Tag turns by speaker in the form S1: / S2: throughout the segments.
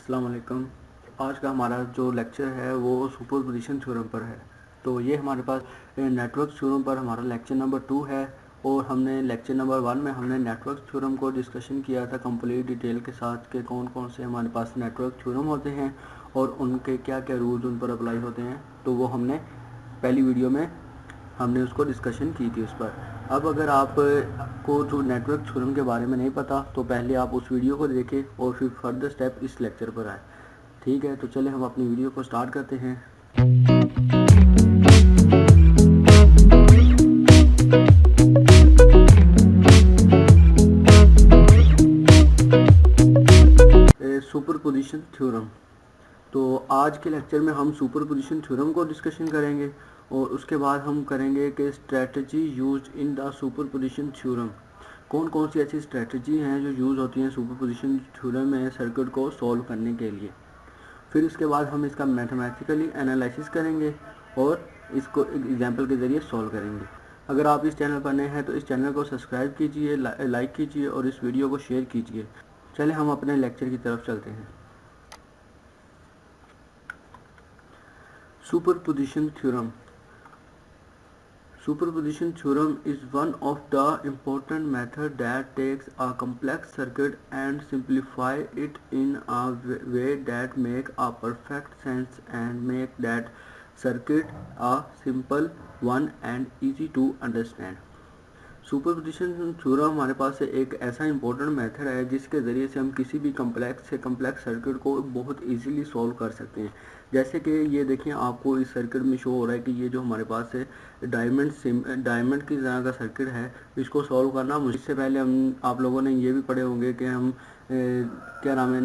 S1: अस्सलाम वालेकुम। आज का हमारा जो लेक्चर है वो सुपरपोजिशन थ्योरम पर है। तो ये हमारे पास नेटवर्क थ्योरम पर हमारा लेक्चर नंबर 2 है और हमने लेक्चर नंबर 1 में हमने नेटवर्क थ्योरम को डिस्कशन किया था कंप्लीट डिटेल के साथ कि कौन कौन से हमारे पास नेटवर्क थ्योरम होते हैं और उनके क्या क्या रूल्स उन पर अप्लाई होते हैं। तो वो हमने पहली वीडियो में हमने उसको डिस्कशन की थी उस पर। अब अगर आप को जो नेटवर्क थ्योरम के बारे में नहीं पता तो पहले आप उस वीडियो को देखें और फिर फर्दर स्टेप इस लेक्चर पर आए। ठीक है, तो चले हम अपनी वीडियो को स्टार्ट करते हैं। Superposition theorem. तो आज के लेक्चर में हम सुपरपोजिशन थ्योरम को डिस्कशन करेंगे और उसके बाद हम करेंगे कि strategy use in the superposition theorem. कौन कौन सी ऐसी स्ट्रेटजी हैं जो यूज़ होती हैं सुपरपोजिशन थ्योरम में सर्किट को सॉल्व करने के लिए। फिर इसके बाद हम इसका मैथमेटिकली एनालिसिस करेंगे और इसको एक एग्जाम्पल के ज़रिए सॉल्व करेंगे। अगर आप इस चैनल पर नए हैं तो इस चैनल को सब्सक्राइब कीजिए, लाइक कीजिए और इस वीडियो को शेयर कीजिए। चले हम अपने लेक्चर की तरफ चलते हैं। Superposition theorem. Superposition theorem is one of the important method that takes a complex circuit and simplify it in a way that make a perfect sense and make that circuit a simple one and easy to understand. Superposition theorem हमारे पास एक ऐसा important method है जिसके ज़रिए से हम किसी भी कम्प्लेक्स से कम्प्लेक्स सर्किट को बहुत इजीली सॉल्व कर सकते हैं। जैसे कि ये देखिए, आपको इस सर्किट में शो हो रहा है कि ये जो हमारे पास है डायमंड की तरह का सर्किट है। इसको सॉल्व करना मुझसे पहले आप लोगों ने ये भी पढ़े होंगे कि हम क्या नाम है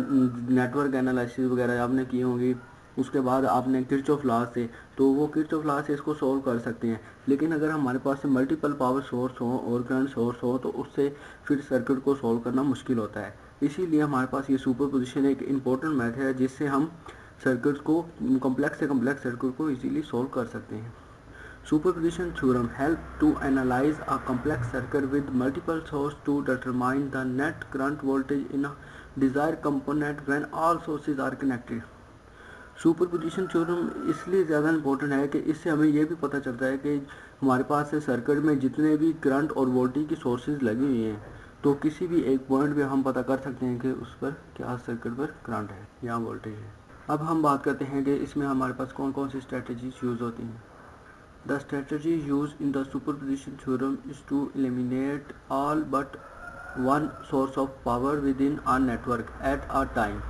S1: नेटवर्क एनालिसिस वगैरह आपने किए होंगे। उसके बाद आपने किरचॉफ लॉ से, तो वो किरचॉफ लॉ से इसको सॉल्व कर सकते हैं। लेकिन अगर हमारे पास मल्टीपल पावर सोर्स हो और करंट सोर्स हो तो उससे फिर सर्किट को सॉल्व करना मुश्किल होता है। इसीलिए हमारे पास ये सुपरपोजिशन एक इम्पोर्टेंट मेथड है जिससे हम सर्किट को कम्प्लेक्स से कम्प्लेक्स सर्किट को इजीली सॉल्व कर सकते हैं। Superposition theorem help to analyze a complex circuit with multiple sources to determine the net current voltage in a desired component when all sources are connected. Superposition theorem इसलिए ज़्यादा important है कि इससे हमें यह भी पता चलता है कि हमारे पास से सर्किट में जितने भी करंट और वोल्टेज की सोर्सेज लगी हुई हैं तो किसी भी एक पॉइंट पे हम पता कर सकते हैं कि उस पर क्या सर्किट पर करंट है या वोल्टेज है। अब हम बात करते हैं कि इसमें हमारे पास कौन कौन सी स्ट्रेटजीज यूज़ होती हैं। The strategy use in the superposition theorem is to eliminate all but one source of power within a network at a time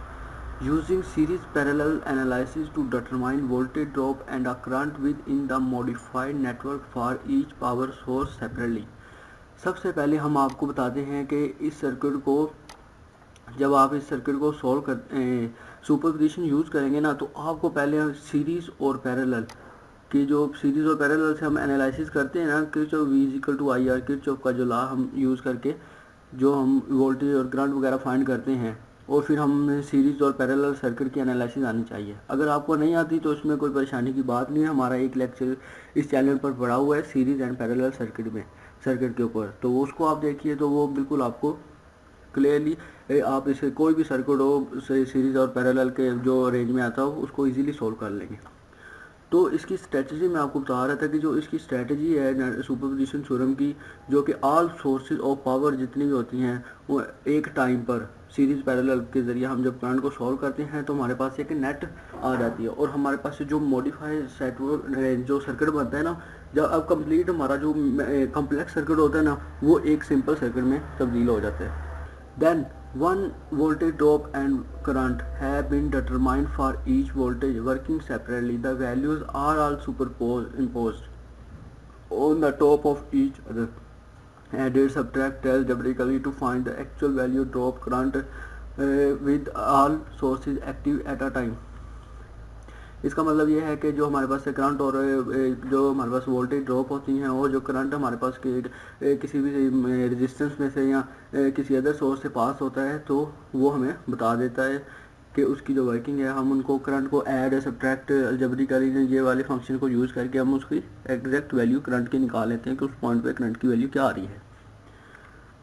S1: using series parallel analysis to determine voltage drop and a current within the modified network for each power source separately. सबसे पहले हम आपको बताते हैं कि इस circuit को जब आप इस सर्किट को सॉल्व कर सुपरपोजिशन यूज़ करेंगे ना तो आपको पहले सीरीज़ और पैरेलल की जो सीरीज़ और पैरेलल से हम एनालिसिस करते हैं ना Kirchhoff V equal to I R Kirchhoff का जो लॉ हम यूज़ करके जो हम वोल्टेज और करंट वगैरह फाइंड करते हैं और फिर हम सीरीज़ और पैरेलल सर्किट की एनालिसिस आनी चाहिए। अगर आपको नहीं आती तो उसमें कोई परेशानी की बात नहीं है। हमारा एक लेक्चर इस चैनल पर पड़ा हुआ है सीरीज़ एंड पैरेलल सर्किट के ऊपर, तो उसको आप देखिए तो वो बिल्कुल आपको क्लियरली आप इसे कोई भी सर्किट हो सीरीज़ और पैरेलल के जो रेंज में आता हो उसको ईजिली सोल्व कर लेंगे। तो इसकी स्ट्रेटजी मैं आपको बता रहा था कि जो इसकी स्ट्रेटजी है सुपरपोजिशन थ्योरम की, जो कि ऑल सोर्सेज ऑफ पावर जितनी भी होती हैं वो एक टाइम पर सीरीज़ पैरेलल के ज़रिए हम जब करंट को सॉल्व करते हैं तो हमारे पास एक नेट आ जाती है और हमारे पास जो मॉडिफाइड सेट जो सर्किट बनता है ना, जब अब कंप्लीट हमारा जो कम्प्लेक्स सर्किट होता है ना वो एक सिंपल सर्किट में तब्दील हो जाता है। Then one voltage drop and current have been determined for each voltage working separately. The values are all imposed on the top of each other. Added subtract algebraically to find the actual value drop current with all sources active at a time. इसका मतलब ये है कि जो हमारे पास current और जो हमारे पास वोल्टेज ड्रॉप होती हैं और जो करंट हमारे पास किसी भी रेजिस्टेंस में से या किसी अदर सोर्स से पास होता है तो वो हमें बता देता है कि उसकी जो वर्किंग है। हम उनको करंट को ऐड सब्ट्रैक्ट अलजेब्रिकली ये वाले फंक्शन को यूज़ करके हम उसकी एग्जैक्ट वैल्यू करंट की निकाल लेते हैं कि उस पॉइंट पे करंट की वैल्यू क्या आ रही है।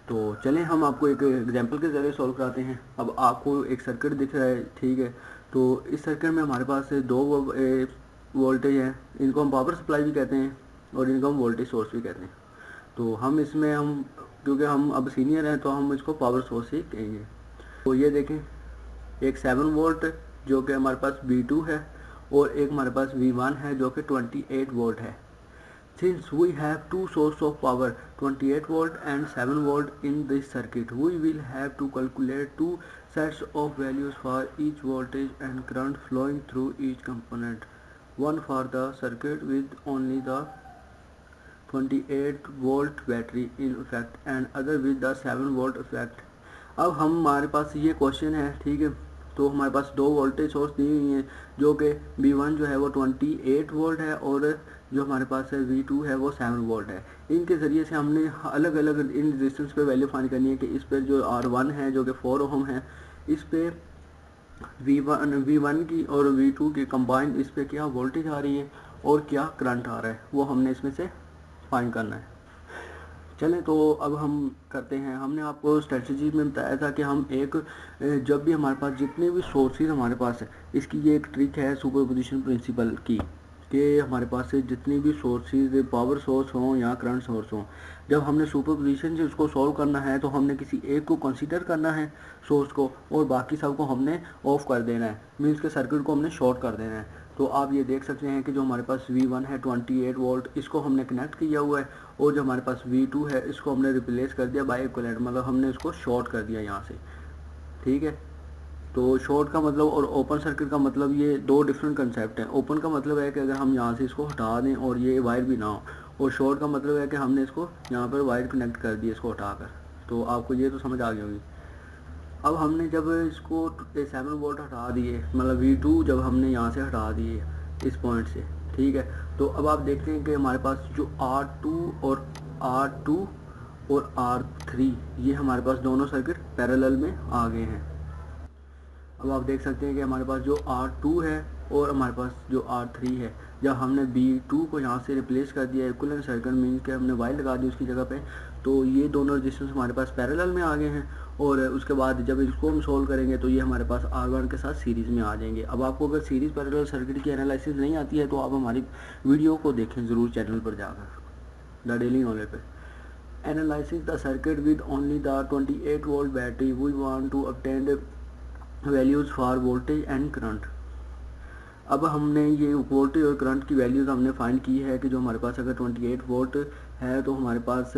S1: तो चलें हम आपको एक एग्जांपल के ज़रिए सॉल्व कराते हैं। अब आपको एक सर्किट दिख रहा है, ठीक है। तो इस सर्किट में हमारे पास दो वोल्टेज हैं, इनको हम पावर सप्लाई भी कहते हैं और इनको हम वोल्टेज सोर्स भी कहते हैं। तो हम इसमें क्योंकि हम अब सीनियर हैं तो हम इसको पावर सोर्स ही कहेंगे। तो ये देखें, एक 7 वोल्ट जो कि हमारे पास V2 है और एक हमारे पास V1 है जो कि 28 वोल्ट है। Since we have two sources of power, 28 volt and 7 volt in this circuit, we will have to calculate two sets of values for each voltage and current flowing through each component. One for the circuit with only the 28 volt battery in effect and other with the 7 volt effect. अब हमारे पास ये question है, ठीक है। तो हमारे पास दो voltage source दी हुई हैं जो कि V1 जो है वो 28 वोल्ट है और जो हमारे पास है V2 है वो 7 वोल्ट है। इनके ज़रिए से हमने अलग अलग इन रेजिस्टेंस पे वैल्यू फाइंड करनी है कि इस पर जो R1 है जो कि 4 ओम है, इस पे V1 की और V2 की कंबाइंड इस पे क्या वोल्टेज आ रही है और क्या करंट आ रहा है, वो हमने इसमें से फाइंड करना है। चलें तो अब हम करते हैं। हमने आपको स्ट्रेटजी में बताया था कि हम जब भी हमारे पास जितने भी सोर्सेज हमारे पास है, इसकी ये एक ट्रिक है सुपरपोजिशन प्रिंसिपल की, कि हमारे पास से जितनी भी सोर्सेज पावर सोर्स हों या करंट सोर्स हों, जब हमने सुपरपोजिशन से उसको सॉल्व करना है तो हमने किसी एक को कंसीडर करना है सोर्स को और बाकी सब को हमने ऑफ कर देना है, मीन्स के सर्किट को हमने शॉर्ट कर देना है। तो आप ये देख सकते हैं कि जो हमारे पास V1 है 28 वोल्ट, इसको हमने कनेक्ट किया हुआ है और जो हमारे पास V2 है इसको हमने रिप्लेस कर दिया बाय इक्विवेलेंट, मतलब हमने इसको शॉर्ट कर दिया यहाँ से, ठीक है। तो शॉर्ट का मतलब और ओपन सर्किट का मतलब ये दो डिफरेंट कंसेप्ट हैं। ओपन का मतलब है कि अगर हम यहाँ से इसको हटा दें और ये वायर भी ना हो, और शॉर्ट का मतलब है कि हमने इसको यहाँ पर वायर कनेक्ट कर दी इसको हटाकर। तो आपको ये तो समझ आ गई होगी। अब हमने जब इसको 7 वोल्ट हटा दिए, मतलब V2 जब हमने यहाँ से हटा दिए इस पॉइंट से, ठीक है। तो अब आप देखते हैं कि हमारे पास जो R2 और R3 ये हमारे पास दोनों सर्किट पैरेलल में आ गए हैं। अब आप देख सकते हैं कि हमारे पास जो R2 है और हमारे पास जो R3 है, जब हमने V2 को यहाँ से रिप्लेस कर दिया इक्विवेलेंट सर्किट मीन्स के हमने वायर लगा दी उसकी जगह पे, तो ये दोनों रेजिस्टेंस हमारे पास पैरेलल में आ गए हैं। और उसके बाद जब इसको हम सोल्व करेंगे तो ये हमारे पास R1 के साथ सीरीज़ में आ जाएंगे। अब आपको अगर सीरीज़ पैरेलल सर्किट की एनालिसिस नहीं आती है तो आप हमारी वीडियो को देखें ज़रूर चैनल पर जाकर, द डेली नॉलेज पे। Analysis the circuit with only the 28 volt battery, we want to obtain values for voltage and current. अब हमने ये वोल्टेज और करंट की वैल्यूज़ हमने फाइंड की है कि जो हमारे पास अगर 28 वोल्ट है तो हमारे पास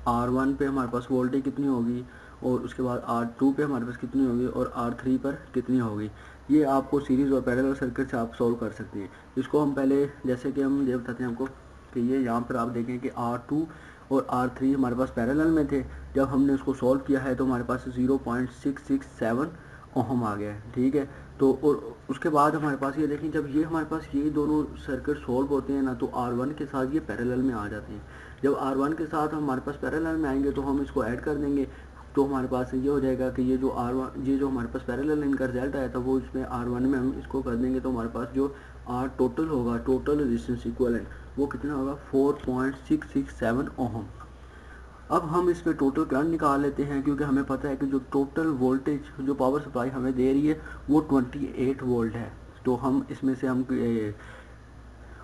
S1: R1 पे हमारे पास वोल्टेज कितनी होगी और उसके बाद R2 पे हमारे पास कितनी होगी और R3 पर कितनी होगी। ये आपको सीरीज़ और पैरेलल सर्किट से आप सोल्व कर सकते हैं। इसको हम पहले जैसे कि हम ये बताते हैं आपको कि ये यहाँ पर आप देखें कि R2 और R3 हमारे पास पैरेलल में थे। जब हमने उसको सॉल्व किया है तो हमारे पास 0.667 ओहम आ गया है, ठीक है। तो और उसके बाद हमारे पास ये देखें, जब ये हमारे पास ये दोनों सर्किट सॉल्व होते हैं ना तो R1 के साथ ये पैरेलल में आ जाते हैं। जब R1 के साथ हमारे पास पैरेलल में आएंगे तो हम इसको ऐड कर देंगे, तो हमारे पास ये हो जाएगा कि ये जो हमारे पास पैरेलल इनका रिजल्ट आया था वो इसमें R1 में हम इसको कर देंगे तो हमारे पास जो R टोटल होगा, टोटल रेजिस्टेंस इक्विवेलेंट, वो कितना होगा 4.667 ओहम। अब हम इस पे टोटल करंट निकाल लेते हैं क्योंकि हमें पता है कि जो टोटल वोल्टेज जो पावर सप्लाई हमें दे रही है वो 28 वोल्ट है। तो हम इसमें से हम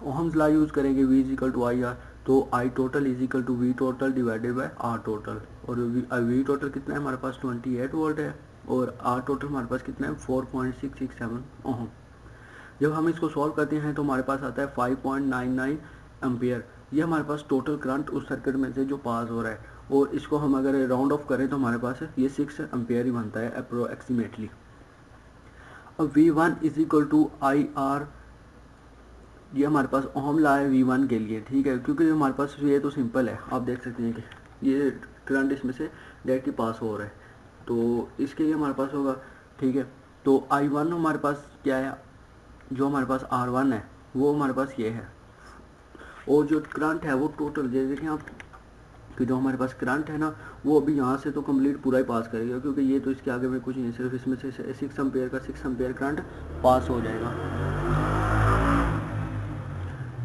S1: ओहम्स लॉ यूज़ करेंगे, V = IR। तो I total = V total divided by R total. और V टोटल कितना है हमारे पास 28 वोल्ट है और R टोटल हमारे पास कितना है 4.667 ओहम। जब हम इसको सॉल्व करते हैं तो हमारे पास आता है 5.99 एम्पियर। ये हमारे पास टोटल करंट उस सर्किट में से जो पास हो रहा है, और इसको हम अगर राउंड ऑफ करें तो हमारे पास ये 6 एम्पियर ही बनता है अप्रोक्सीमेटली। अब V1 = IR, ये हमारे पास ओहम लॉ है V1 के लिए, ठीक है। क्योंकि हमारे पास ये तो सिंपल है, आप देख सकते हैं कि ये करंट इसमें से डायरेक्टली पास हो रहा है, तो इसके लिए हमारे पास होगा, ठीक है। तो I1 हमारे पास क्या है, जो हमारे पास R1 है वो हमारे पास ये है, और जो करंट है वो टोटल देखें आप कि जो हमारे पास करंट है ना वो अभी यहाँ से तो कंप्लीट पूरा ही पास करेगा क्योंकि ये तो इसके आगे में कुछ नहीं, सिर्फ इसमें से 6 एम्पियर का 6 एम्पियर करंट पास हो जाएगा।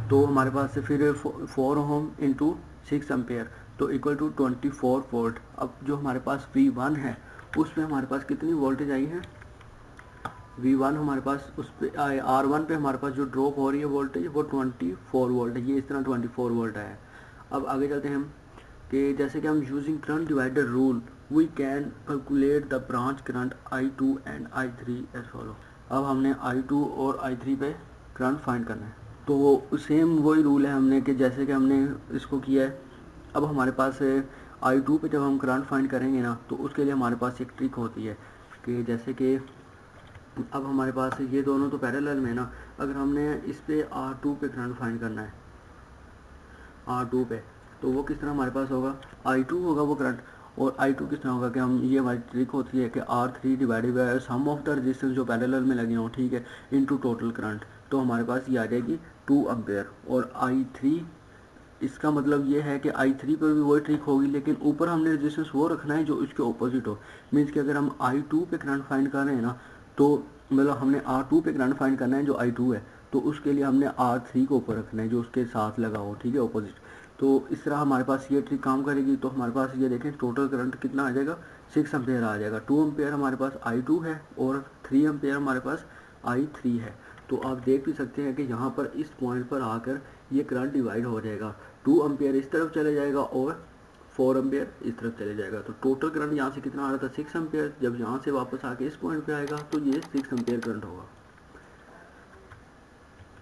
S1: तो हमारे पास से फिर 4 ओहम × 6 एम्पियर, तो इक्वल टू 24 वोल्ट। अब जो हमारे पास V1 है उस पर हमारे पास कितनी वोल्टेज आई है, V1 हमारे पास उस पर R1 पे हमारे पास जो ड्रॉप हो रही है वोल्टेज वो 24 वोल्ट है, ये इस तरह 24 वोल्ट है। अब आगे चलते हैं हम कि जैसे कि हम using current divider rule we can calculate the branch current I2 and I3 as follow. अब हमने I2 और I3 पे करंट फाइंड करना है, तो सेम वही रूल है हमने कि जैसे कि हमने इसको किया है। अब हमारे पास I2 पे जब हम करंट फाइंड करेंगे ना, तो उसके लिए हमारे पास एक ट्रिक होती है कि जैसे कि अब हमारे पास ये दोनों तो पैरेलल में ना, अगर हमने इस पे R2 पे करंट फाइंड करना है R2 पे, तो वो किस तरह हमारे पास होगा, I2 होगा वो करंट, और I2 किस तरह होगा कि हम ये हमारी ट्रिक होती है कि R3 divided by sum of the resistance जो पैरेलल में लगे हों, ठीक है, इनटू टोटल करंट। तो हमारे पास ये आ जाएगी 2 एम्पेयर। और I3 इसका मतलब ये है कि I3 पर भी वही ट्रिक होगी, लेकिन ऊपर हमने रेजिस्टेंस वो रखना है जो इसके ऑपोजिट हो। मीन्स कि अगर हम I2 पे करंट फाइंड कर रहे हैं ना, तो मतलब हमने R2 पे करंट फाइंड करना है जो I2 है, तो उसके लिए हमने R3 को ऊपर रखना है जो उसके साथ लगा हो, ठीक है, ऑपोजिट। तो इस तरह हमारे पास ये ट्रिक काम करेगी। तो हमारे पास ये देखें टोटल करंट कितना आ जाएगा, 6 एम्पेयर आ जाएगा। 2 एम्पेयर हमारे पास I2 है और 3 एम्पेयर हमारे पास I3 है। तो आप देख भी सकते हैं कि यहाँ पर इस पॉइंट पर आकर ये करंट डिवाइड हो जाएगा, 2 एम्पेयर इस तरफ चले जाएगा और 4 एम्पेयर इस तरफ चले जाएगा। तो टोटल करंट यहाँ से कितना आ रहा था, 6 एम्पेयर। जब यहाँ से वापस आके इस पॉइंट पे आएगा तो ये 6 एम्पेयर करंट होगा।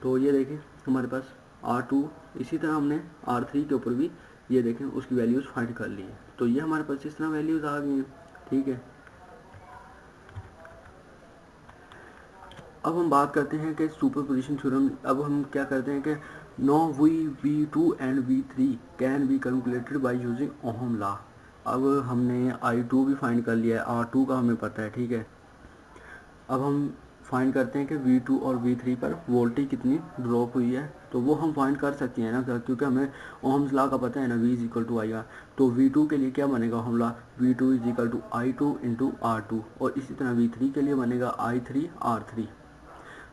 S1: तो ये देखें हमारे पास R2, इसी तरह हमने R3 के ऊपर भी ये देखें उसकी वैल्यूज़ फाइंड कर ली है। तो ये हमारे पास इस तरह वैल्यूज़ आ गई हैं, ठीक है। अब हम बात करते हैं कि सुपरपोजिशन थ्योरम। अब हम क्या करते हैं कि no V2 and V3 can be calculated by using Ohm law. अब हमने I2 भी फाइंड कर लिया है, R2 का हमें पता है, ठीक है। अब हम फाइंड करते हैं कि V2 और V3 पर वोल्टेज कितनी ड्रॉप हुई है, तो वो हम फाइंड कर सकते हैं ना, क्योंकि हमें ओहम्स लॉ का पता है ना, V is equal to IR। तो V2 के लिए क्या बनेगा Ohm law, V2 is equal to I2 into R2, और इसी तरह V3 के लिए बनेगा I3 R3।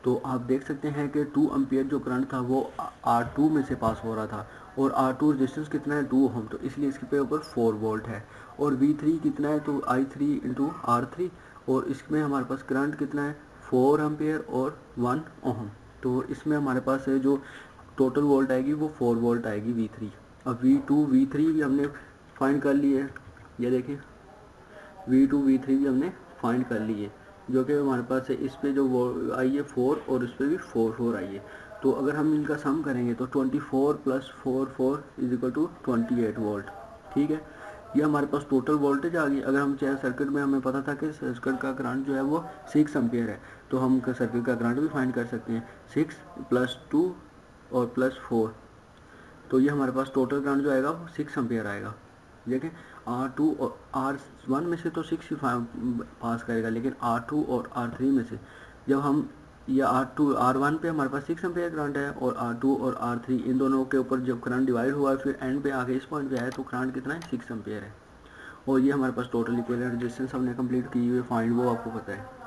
S1: तो आप देख सकते हैं कि 2 एम्पियर जो करंट था वो R2 में से पास हो रहा था, और R2 रेजिस्टेंस कितना है, 2 ओम, तो इसलिए इसके पे ऊपर 4 वोल्ट है। और V3 कितना है, तो I3 इंटू R3, और इसमें हमारे पास करंट कितना है, 4 एम्पियर और 1 ओम। तो इसमें हमारे पास है जो टोटल वोल्ट आएगी वो 4 वोल्ट आएगी V3। अब V2 V3 भी हमने फाइंड कर ली है, ये देखें V2 V3 भी हमने फाइंड कर ली है, जो कि हमारे पास है इस पे जो वो आई है 4 और इस पे भी 4 आई है। तो अगर हम इनका सम करेंगे तो 24 plus 4 is equal to 28 volt, ठीक है। ये हमारे पास टोटल वोल्टेज आ गई। अगर हम चाहे सर्किट में हमें पता था कि सर्किट का करंट जो है वो 6 एम्पियर है, तो हम सर्किट का करंट भी फाइंड कर सकते हैं, 6 प्लस 2 और प्लस 4। तो ये हमारे पास टोटल करंट जो आएगा वो 6 एम्पियर आएगा। देखें R2 और R1 में से तो 6 ही पास करेगा, लेकिन R2 और R3 में से जब हम ये R1 पे हमारे पास 6 एम्पियर करंट है, और R2 और R3 इन दोनों के ऊपर जब करंट डिवाइड हुआ फिर एंड पे आके इस पॉइंट पे आया तो करंट कितना है, 6 एम्पियर है। और ये हमारे पास टोटल इक्विवेलेंट रेजिस्टेंस हमने कंप्लीट की हुई फाइंड, वो आपको पता है।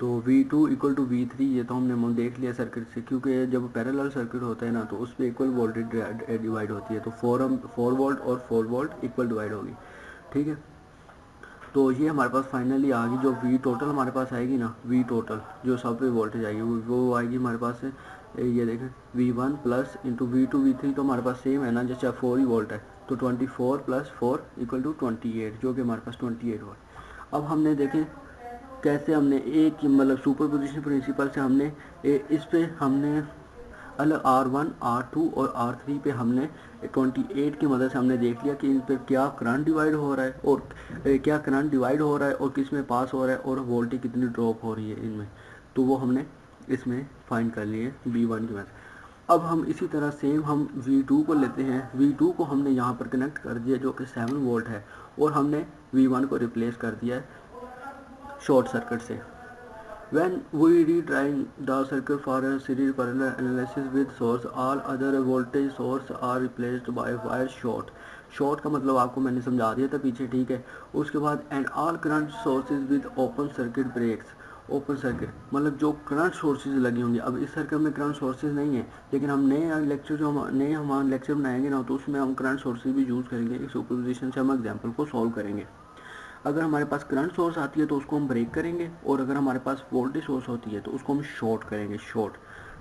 S1: तो V2 इक्वल टू V3 ये तो हमने देख लिया सर्किट से, क्योंकि जब पैरेलल सर्किट होता है ना तो उस पर इक्वल वोल्टेज डिवाइड होती है, तो 4 वोल्ट और 4 वोल्ट इक्वल डिवाइड होगी, ठीक है। तो ये हमारे पास फाइनली आ गई जो V टोटल हमारे पास आएगी ना, V टोटल जो सब पे वोल्टेज आएगी वो आएगी हमारे पास से, ये देखें V1 plus into V2 V3 तो हमारे पास सेम है ना, जैसे 4 ही वोल्ट है, तो 24 प्लस 4 इक्वल टू 28, जो कि हमारे पास 28 वोल्ट। अब हमने देखें कैसे हमने एक मतलब सुपरपोजिशन प्रिंसिपल से हमने इस पे हमने अलग R1 R2 और R3 पे हमने 28 की मदद से हमने देख लिया कि इन पर क्या करंट डिवाइड हो रहा है और क्या करंट डिवाइड हो रहा है और किस में पास हो रहा है और वोल्टेज कितनी ड्रॉप हो रही है इनमें, तो वो हमने इसमें फाइंड कर लिए V1 की मदद। अब हम इसी तरह सेम हम V2 को लेते हैं, V2 को हमने यहाँ पर कनेक्ट कर दिया जो कि 7 वोल्ट है, और हमने V1 को रिप्लेस कर दिया है शॉर्ट सर्किट से। When we retrying the circuit for a series parallel analysis with source, all other voltage source are replaced by wire short. Short का मतलब आपको मैंने समझा दिया था पीछे, ठीक है। उसके बाद and all current sources with open circuit breaks, open circuit मतलब जो करंट सोर्सेज लगी होंगी। अब इस सर्किट में करंट सोर्सेज नहीं है, लेकिन हम नए लेक्चर जो हम नए हमारा लेक्चर बनाएंगे ना, तो उसमें हम करंट सोर्सेज भी यूज़ करेंगे। इस सुपरपोजिशन से हम एग्जाम्पल को सॉल्व करेंगे। अगर हमारे पास करंट सोर्स आती है तो उसको हम ब्रेक करेंगे, और अगर हमारे पास वोल्टेज सोर्स होती है तो उसको हम शॉर्ट करेंगे, शॉर्ट।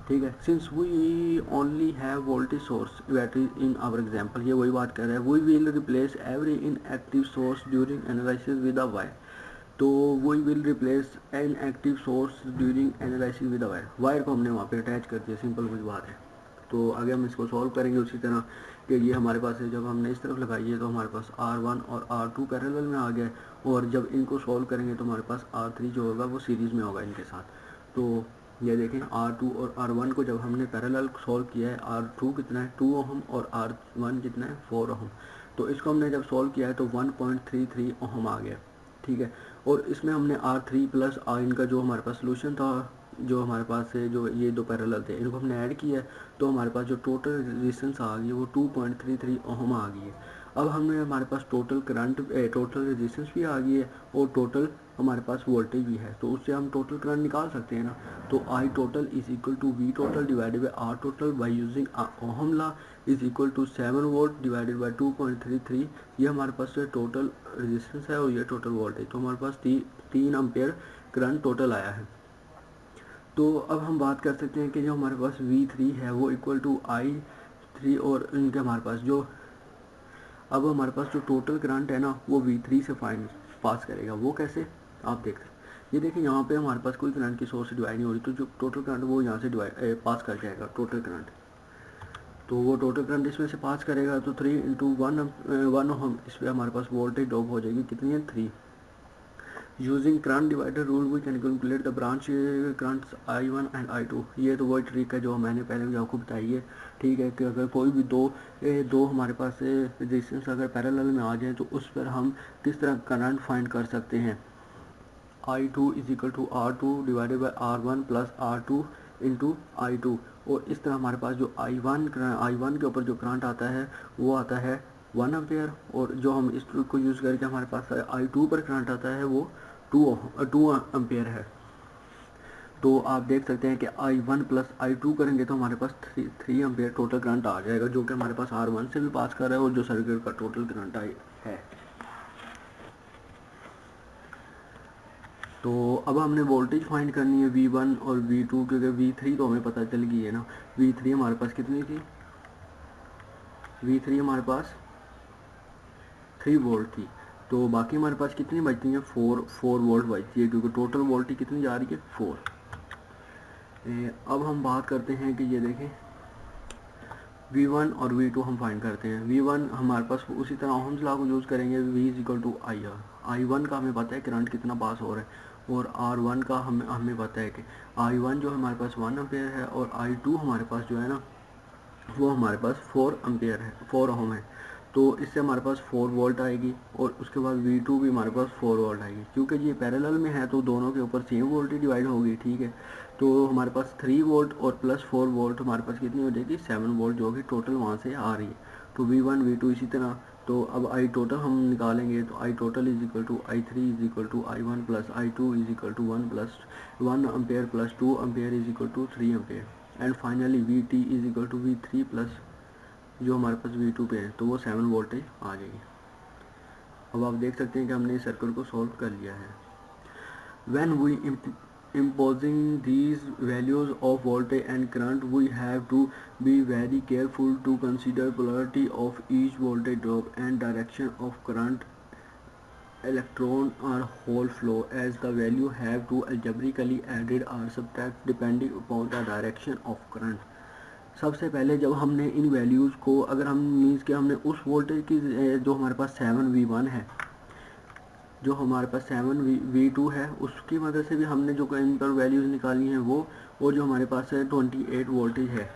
S1: ठीक है, since we only have voltage source battery in our example, ये वही बात कर रहा है। We will replace every inactive source during analysis with a wire. तो we will replace an active source during analysis with a wire. Wire को हमने वहाँ पे अटैच कर दिया, सिंपल कुछ बात है। तो आगे हम इसको सॉल्व करेंगे उसी तरह कि ये हमारे पास है, जब हमने इस तरफ लगाई है तो हमारे पास R1 और R2 पैरेलल में आ गया, और जब इनको सॉल्व करेंगे तो हमारे पास R3 जो होगा वो सीरीज़ में होगा इनके साथ। तो ये देखें, R2 और R1 को जब हमने पैरेलल सॉल्व किया है, R2 कितना है 2 ओहम और R1 कितना है 4 ओहम। तो इसको हमने जब सॉल्व किया है तो 1.33 ओहम आ गया। ठीक है, और इसमें हमने R3 प्लस इनका जो हमारे पास सोल्यूशन था, जो हमारे पास है, जो ये दो पैरेलल थे, इनको हमने ऐड किया है, तो हमारे पास जो टोटल रेजिस्टेंस आ गई है वो 2.33 ओहम आ गई है। अब हमने हमारे पास टोटल करंट टोटल रेजिस्टेंस भी आ गई है, और टोटल हमारे पास वोल्टेज भी है, तो उससे हम टोटल करंट निकाल सकते हैं ना। तो I total is equal to V total divided by R total by using Ohm law is equal to 7 volt divided by 2.33। ये हमारे पास टोटल रेजिस्टेंस है और ये टोटल वोल्टेज, तो हमारे पास 3 एम्पेयर करंट टोटल आया है। तो अब हम बात कर सकते हैं कि जो हमारे पास V3 है वो इक्वल टू I3, और इनके हमारे पास जो अब हमारे पास जो टोटल करंट है ना वो V3 से फाइन पास करेगा। वो कैसे, आप देख सकते हैं। ये देखिए, यहाँ पे हमारे पास कोई करंट की सोर्स डिवाइड नहीं हो रही, तो जो टोटल करंट वो यहाँ से डिवाइड पास कर जाएगा टोटल करंट। तो वो टोटल करंट इसमें से पास करेगा, तो 3 इंटू 1 हम इस पर हमारे पास वोल्टेज ड्रॉप हो जाएगी, कितनी है 3। Using current divider rule we can calculate the branch currents I1 and I2। ये तो वही ट्रिक है जो मैंने पहले भी आपको बताई है। ठीक है, कि अगर कोई भी दो हमारे पास रेजिस्टेंस अगर पैरेलल में आ जाए तो उस पर हम किस तरह करंट फाइंड कर सकते हैं। I2 is equal to R2 divided by R1 plus R2 into I2, और इस तरह हमारे पास जो I1 के ऊपर जो करंट आता है वो आता है 1 एम्पेयर, और जो हम इस ट्रिक को यूज़ करके हमारे पास I2 पर करंट आता है वो 2 एम्पेयर है। तो आप देख सकते हैं कि I1 प्लस I2 करेंगे तो हमारे पास 3 एम्पेयर टोटल करंट आ जाएगा, जो कि हमारे पास R1 से भी पास कर रहा है और जो सर्किट का टोटल करंट है। तो अब हमने वोल्टेज फाइंड करनी है V1 और V2, क्योंकि V3 तो हमें पता चल गई है ना। V3 हमारे पास कितनी थी, V3 हमारे पास 3 वोल्ट थी, तो बाकी हमारे पास कितनी बचती हैं 4 वोल्ट बचती है, क्योंकि टोटल वोल्टेज कितनी जा रही है 4। अब हम बात करते हैं कि ये देखें, V1 और V2 हम फाइंड करते हैं। V1 हमारे पास उसी तरह ओहम्स लॉ को यूज़ करेंगे, V is equal to IR। I1 का हमें पता है करंट कितना पास हो रहा है, और R1 का हमें पता है कि I1 जो हमारे पास 1 एम्पेयर है, और I2 हमारे पास जो है ना वो हमारे पास 4 एम्पेयर है, 4 ओहम है। तो इससे हमारे पास 4 वोल्ट आएगी, और उसके बाद V2 भी हमारे पास 4 वोल्ट आएगी, क्योंकि ये पैरेलल में है तो दोनों के ऊपर सेम वोल्टेज डिवाइड होगी। ठीक है, तो हमारे पास 3 वोल्ट और प्लस 4 वोल्ट हमारे पास कितनी हो जाएगी 7 वोल्ट, जो कि टोटल वहाँ से आ रही है। तो V1 V2 इसी तरह। तो अब I टोटल हम निकालेंगे, तो I total is equal to I3 is equal to I1 plus I2 is equal to 1 ampere plus 2 ampere is equal to 3 ampere, and finally VT is equal to V3 plus जो हमारे पास V2 पे है, तो वो 7 voltage आ जाएगी। अब आप देख सकते हैं कि हमने इस सर्किट को सॉल्व कर लिया है। When we imposing these values of voltage and current, we have to be very careful to consider polarity of each voltage drop and direction of current, electron or hole flow, as the value have to algebraically added or subtract depending upon the direction of current। सबसे पहले जब हमने इन values को, अगर हम means कि हमने उस वोल्टेज की जो हमारे पास 7V1 है, जो हमारे पास 7V2 है, उसकी मदद से भी हमने जो इन पर वैल्यूज़ निकाली हैं वो, और जो हमारे पास है 28 वोल्टेज है,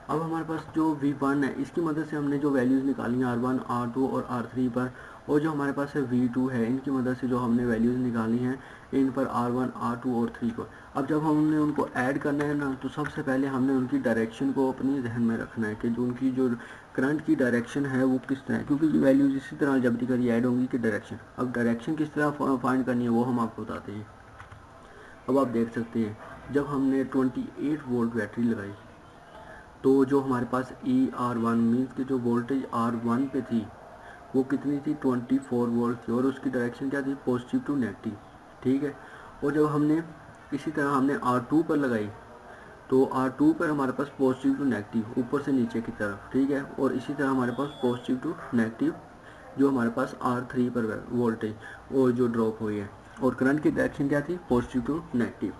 S1: अब हमारे पास जो V1 है इसकी मदद से हमने जो वैल्यूज़ निकाली हैं R1, R2 और R3 पर, और जो हमारे पास है V2 है, इनकी मदद से जो हमने वैल्यूज़ निकाली हैं इन पर R1, R2 और 3 को। अब जब हमने उनको ऐड करना है ना, तो सबसे पहले हमने उनकी डायरेक्शन को अपनी जहन में रखना है कि जो उनकी जो करंट की डायरेक्शन है वो किस तरह है, क्योंकि ये वैल्यूज़ इसी तरह अलजेब्रिकली ऐड होंगी कि डायरेक्शन। अब डायरेक्शन किस तरह फाइंड करनी है वो हम आपको बताते हैं। अब आप देख सकते हैं जब हमने 28 वोल्ट बैटरी लगाई तो जो हमारे पास ER1 मीन्स कि जो वोल्टेज R1 पे थी वो कितनी थी, 24 वोल्ट थी, और उसकी डायरेक्शन क्या थी, पॉजिटिव टू नेगेटिव। ठीक है। और जब हमने इसी तरह हमने R2 पर लगाई तो R2 पर हमारे पास पॉजिटिव टू नेगेटिव ऊपर से नीचे की तरफ। ठीक है। और इसी तरह हमारे पास पॉजिटिव टू नेगेटिव जो हमारे पास R3 पर वोल्टेज वो जो ड्रॉप हुई है, और करंट की डायरेक्शन क्या थी, पॉजिटिव टू नेगेटिव।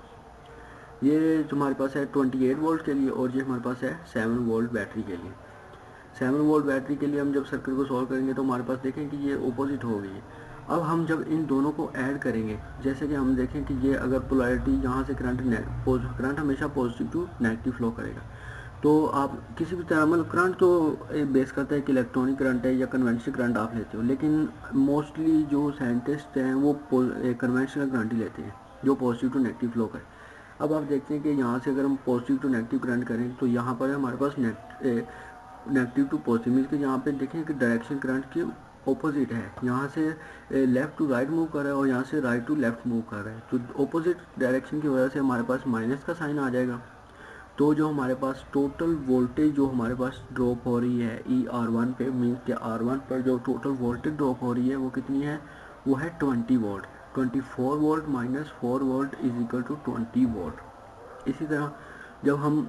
S1: ये जो हमारे पास है 28 वोल्ट के लिए, और ये हमारे पास है 7 वोल्ट बैटरी के लिए। 7 वोल्ट बैटरी के लिए हम जब सर्किट को सॉल्व करेंगे तो हमारे पास देखें कि ये ऑपोजिट हो गई है। अब हम जब इन दोनों को ऐड करेंगे, जैसे कि हम देखें कि ये अगर पोलैरिटी यहाँ से करंट हमेशा पॉजिटिव टू नेगेटिव फ्लो करेगा, तो आप किसी भी तरह मतलब करंट तो बेस करता है कि इलेक्ट्रॉनिक करंट है या कन्वेंशनल करंट आप लेते हो, लेकिन मोस्टली जो साइंटिस्ट हैं वो कन्वेंशनल करंट ही लेते हैं जो पॉजिटिव टू नेगेटिव फ्लो करे। अब आप देखते हैं कि यहाँ से अगर हम पॉजिटिव टू नेगेटिव करंट करें तो यहाँ पर हमारे पास नेगेटिव टू पॉजिटिव मीन्स कि यहाँ पे देखें कि डायरेक्शन करंट की ऑपोजिट है। यहाँ से लेफ़्ट टू राइट मूव कर रहा है और यहाँ से राइट टू लेफ़्ट मूव कर रहा है, तो ऑपोजिट डायरेक्शन की वजह से हमारे पास माइनस का साइन आ जाएगा। तो जो हमारे पास टोटल वोल्टेज जो हमारे पास ड्रॉप हो रही है ER1 पे, मीन्स कि R1 पर जो टोटल वोल्टेज ड्रॉप हो रही है वो कितनी है, वो है 20 volt. 24 volt minus 4 volt is equal to 20 volt. इसी तरह जब हम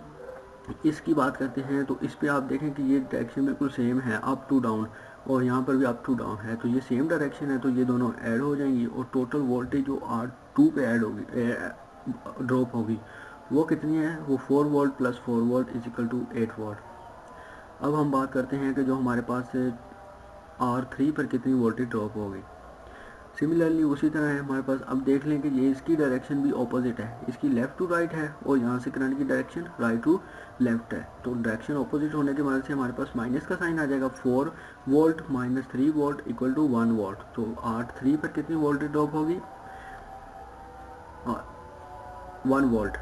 S1: इसकी बात करते हैं तो इस पे आप देखें कि ये डायरेक्शन बिल्कुल सेम है, अप टू डाउन, और यहाँ पर भी अप टू डाउन है, तो ये सेम डायरेक्शन है, तो ये दोनों ऐड हो जाएंगी और टोटल वोल्टेज जो R2 पे ऐड होगी ड्रॉप होगी वो कितनी है, वो 4 volt plus 4 volt is equal to 8 volt. अब हम बात करते हैं कि जो हमारे पास R3 पर कितनी वोल्टेज ड्रॉप होगी। सिमिलरली उसी तरह है हमारे पास। अब देख लें कि ये इसकी डायरेक्शन भी ऑपोजिट है, इसकी लेफ़्ट टू राइट है और यहाँ से करंट की डायरेक्शन राइट टू लेफ़्ट है, तो डायरेक्शन ऑपोजिट होने की वजह से हमारे पास माइनस का साइन आ जाएगा। 4 volt minus 3 volt equal to 1 volt. तो R3 पर कितनी वोल्टेज ड्रॉप होगी, 1 वोल्ट।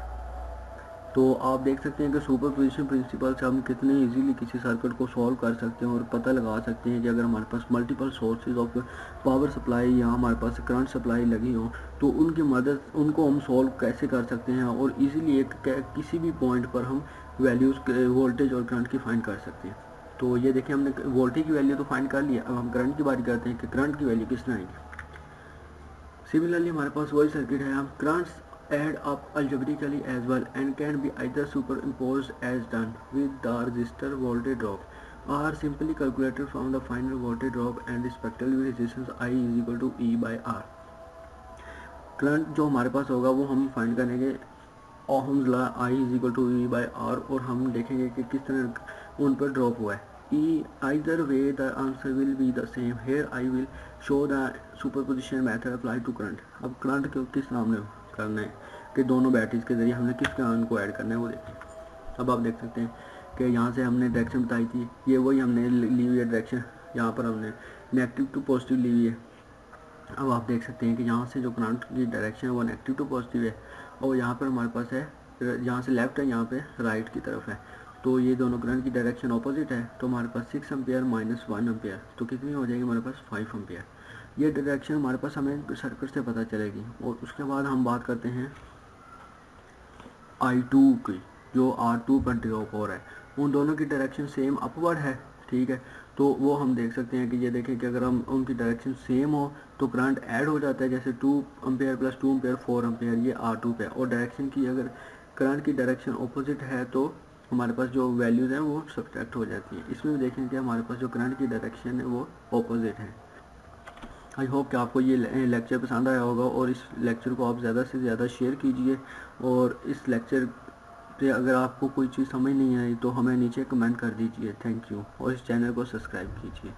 S1: तो आप देख सकते हैं कि सुपरपोजिशन प्रिंसिपल से हम कितने इजीली किसी सर्किट को सॉल्व कर सकते हैं और पता लगा सकते हैं कि अगर हमारे पास multiple sources of power supply या हमारे पास करंट सप्लाई लगी हो तो उनकी मदद उनको हम सॉल्व कैसे कर सकते हैं, और इजीली एक किसी भी पॉइंट पर हम वैल्यूज़ वोल्टेज और करंट की फाइंड कर सकते हैं। तो ये देखिए हमने वोल्टेज की वैल्यू तो फाइंड कर लिया, अब हम करंट की बात करते हैं कि करंट की वैल्यू किस तरह आएगी। Similarly हमारे पास वही सर्किट है, हम currents add up algebraically as well and can be either superimposed as done with the resistor voltage drop or simply calculated from the final voltage drop and respectively resistance I is equal to E by R। Current जो हमारे पास होगा वो हम find करेंगे Ohm's law I is equal to E by R, और हम देखेंगे कि किस तरह उन पर ड्रॉप हुआ है। Either way the answer will be the same। Here I will show the superposition method applied to current। अब करंट को किस नाम ने करना है कि दोनों बैटरीज के जरिए हमने किस करंट को ऐड करना है वो देखें। अब आप देख सकते हैं कि यहाँ से हमने डायरेक्शन बताई थी, ये वही हमने ली हुई है डायरेक्शन, यहाँ पर हमने नेगेटिव टू पॉजिटिव ली हुई है। अब आप देख सकते हैं कि यहाँ से जो करंट की डायरेक्शन है वो नेगेटिव टू पॉजिटिव है, और यहाँ पर हमारे पास है यहाँ से लेफ्ट है, यहाँ पे राइट की तरफ है, तो ये दोनों करंट की डायरेक्शन ऑपोजिट है, तो हमारे पास 6 एम्पियर माइनस 1 एम्पियर तो कितनी हो जाएगी हमारे पास 5 एम्पियर। ये डायरेक्शन हमारे पास हमें सर्किट से पता चलेगी। और उसके बाद हम बात करते हैं I2 की, जो R2 पर ड्रॉप हो रहा है, उन दोनों की डायरेक्शन सेम अपवर्ड है। ठीक है, तो वो हम देख सकते हैं कि ये देखें कि अगर हम उनकी डायरेक्शन सेम हो तो करंट ऐड हो जाता है, जैसे 2 एम्पियर प्लस 2 एम्पियर 4 एम्पियर ये R2 पे, और डायरेक्शन की अगर करंट की डायरेक्शन ऑपोजिट है तो हमारे पास जो वैल्यूज़ हैं वो सब्ट्रैक्ट हो जाती हैं। इसमें भी देखें कि हमारे पास जो करंट की डायरेक्शन है वो ऑपोजिट है। आई होप कि आपको ये लेक्चर पसंद आया होगा, और इस लेक्चर को आप ज़्यादा से ज़्यादा शेयर कीजिए, और इस लेक्चर पे अगर आपको कोई चीज़ समझ नहीं आई तो हमें नीचे कमेंट कर दीजिए। थैंक यू, और इस चैनल को सब्सक्राइब कीजिए।